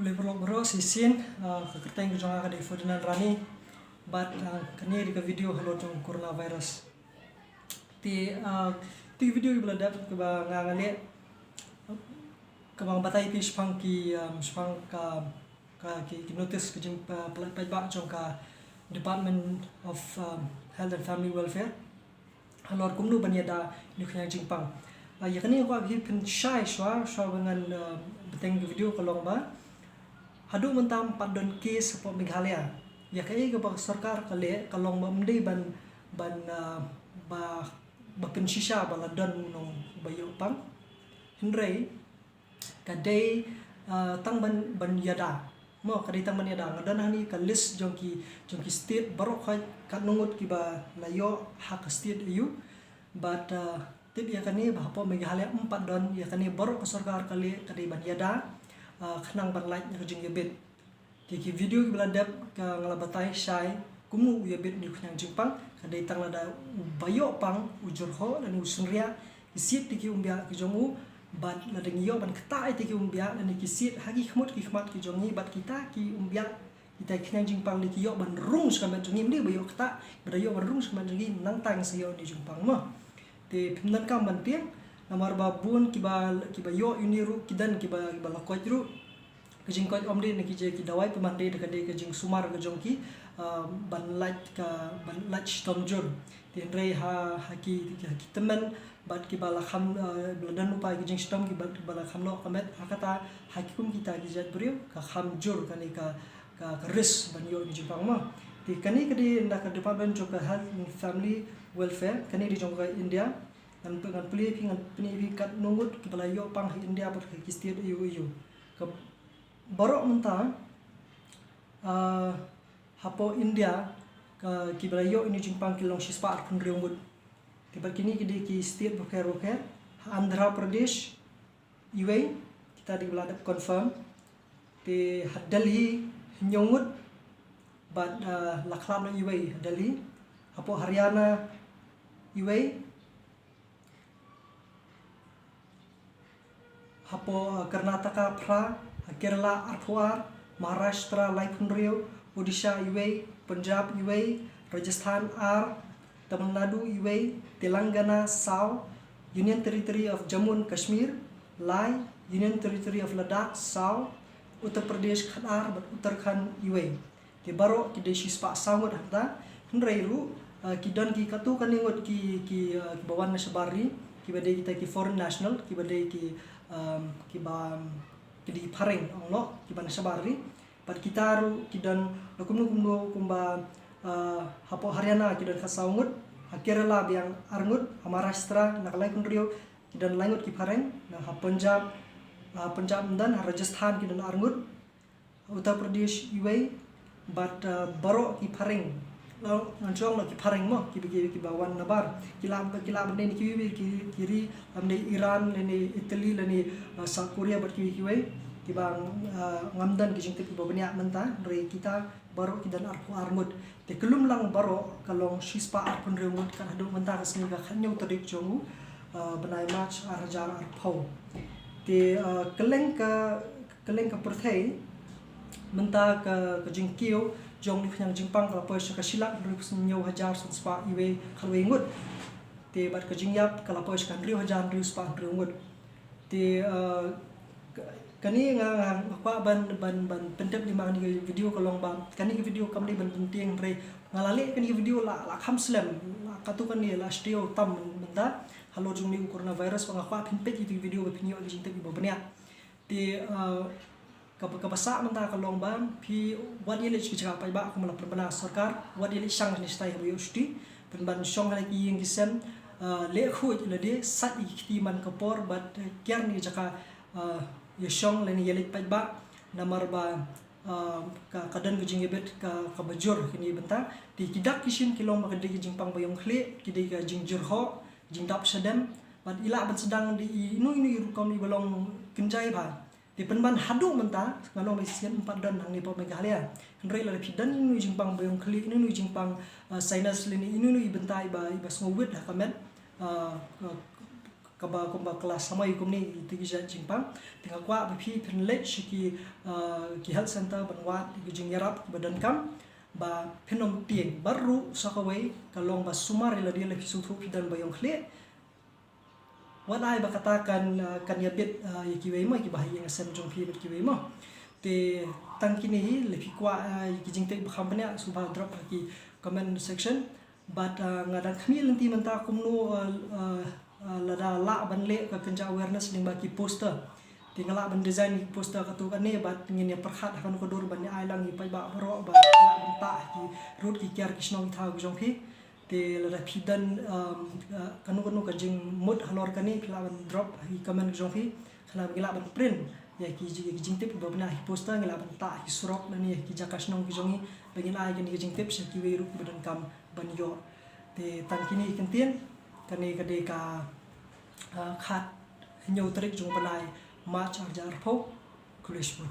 Level bro sisin kekerteng jong aga de Ferdinand Rani but kani di video halo jong coronavirus ti video ibla dap ke ba ngangale ke bang batai ki spang ki notice ke jing pelat ba jong ka Department of Health and Family Welfare halo kumnu banyada ni khang jing pang ya kani ko abi pen shai shwa dengan beteng video kalong ba hadu mentam padon kes po Meghalaya ya kai ke bang sarkar kale kalong mamdi ban pensisha baladon nong bayo pang hindrei kadai tang ban yada mo kadai tang ban yada ngadan hani ka list jongki state barok ka nungut ki ba layo hak state yu but tip ya kani ba po Meghalaya 4 don ya kani barok ka sarkar kale kadai ban yada khnang ban like na jing yebet ki video ki beladap ka ngalabatai shai kumu yebet ni khnyang jingpang kadai tang lada bayo pang ujurho dan usunria isit ki umbia ki jongu bat lada ngiyo ban kta ti ki umbia dan ki sit hagi khmut ki khmat ki jongi bat kita ki umbia kita khnyang jingpang ki yo ban rung skamat jongi mli bayo kta badayo ban rung skamat jongi nang tang sayo ni jingpang mo te pimnan kam ban tiang namar babun kiba yo uniru kidan kiba lakoj ru kejing koj omde ne ki dawai pemande de kade kejing sumar ke jongki ban lat stomjur tin rei haki temen bat ki bala kham bladan upai kejing stom ki bala kham no kamet hakata hakikum kita ki jat brio ka kham jur kani ka ris ban yo ni jipang ma ti kani kadi nda ka department of health and family welfare kani di jongka India dan pengan peli kat nungut ki bala yo pang India pat ki state eu ke borok mentang hapo India ki bala yo ini jingpang ki long shispa pun riumut tiba kini ki state bukan Andhra Pradesh UA kita di bala confirm di Delhi nyongut but laklam na UA Delhi hapo Haryana UA hapo Karnataka Pra Kerala Arthwar Maharashtra Laipunrio Odisha UA Punjab UA Rajasthan R Tamil Nadu UA Telangana South Union Territory of Jammu and Kashmir Lai Union Territory of Ladakh South Uttar Pradesh Khadar Uttarakhand UA di baro ki deshi spa sangut hata hnreiru ki don ki katu kaningot ki bawan nasabari ki bade kita ki foreign national ki bade ki di pareng onglo ki ban sabari pat kita ru ki dan kumno kumba hapo Haryana ki dan kasaungut Kerala biang arngut Maharashtra nakalai kunrio ki dan langut ki pareng na Punjab dan Rajasthan ki dan arngut Uttar Pradesh UA but baro ki pareng lo ngancong lo ki pareng mo ki bawan nabar kilab ne ki kiri amne Iran ne Italy ne South Korea bat ki bang ngamdan ki jingte ki babanya menta re kita baro ki dan armut te kelum lang baro kalong shispa arpun reumut kan hadu menta kasni ga khanyo tarik jongu benai match arjar arpau te keleng ka perthai menta ka jingkio jong ni khnyang jingpang kala pois ka silak ru nyo hajar sun spa iwe khalwe ngut te bat ka jingyap kala pois kan ru hajar ru spa ru ngut te kani nga kwa ban pentep di mang ni video kalong ba kani ki video kam ni ban penting re ngalale kani video la kham slam katu kan ni la steo tam menta halo jung ni coronavirus pa kwa pinpet itu video ba pinyo jing te ba banya te kapasa menta kalong ba pi wat yele chi cha pa ba kumala perbana sarkar wat yele sang ni stai habu yusti penban shong lagi yang kisem le khu le de sat ikti man kapor bat kyar ni jaka yeshong leni yelit pa namar ba kadan gujing yebet ka bajur kini benta di kidak kishin kilong makade jing pang bayong khle kidi ka jing jurho jing dap sedem bat ila ban sedang di inu rukom ni balong kenjai ba di penban hadu menta ngalong mesian 4 dan hang ni po Meghalaya henrei la pidan inu jing pang bayong khle inu jing pang sinus leni inu bentai ba ngowit ha kamet kumba kelas sama ikum ni itu kisah jingpang tengah kuat bepi penlet ki health center banwat ki jingyarap badan kam ba penom tieng baru sakawai kalong ba sumar ila dia lebih sutru dan bayong khle walai ba katakan kan yabit kiwei mo ki bahaya ngasem jong pi kiwei mo te tangkini lebih kuat ki jingte khampanya subha drop ki comment section but ngadang kami lenti menta kumno lada la ban le ka kenja awareness ning baki poster tingala ban design poster ka tu kan ne bat ngin ya perhat kan ko dor ban ai lang pai ba bro ba la ban ta ki root ki kyar kisnong tha jong phi te lada phidan kanu ka jing mud halor kan ni la ban drop hi comment jong phi khana gila ban print ya ki jing tip ba bana hi poster ngila ban ta hi surok na ni ki jakasnong ki jongi bagin ai kan ki jing tip se ki we ru badan kam ban yo te tangkini kentien kani kade ka khat nhiều trick jung banai match arjar pho kulishpur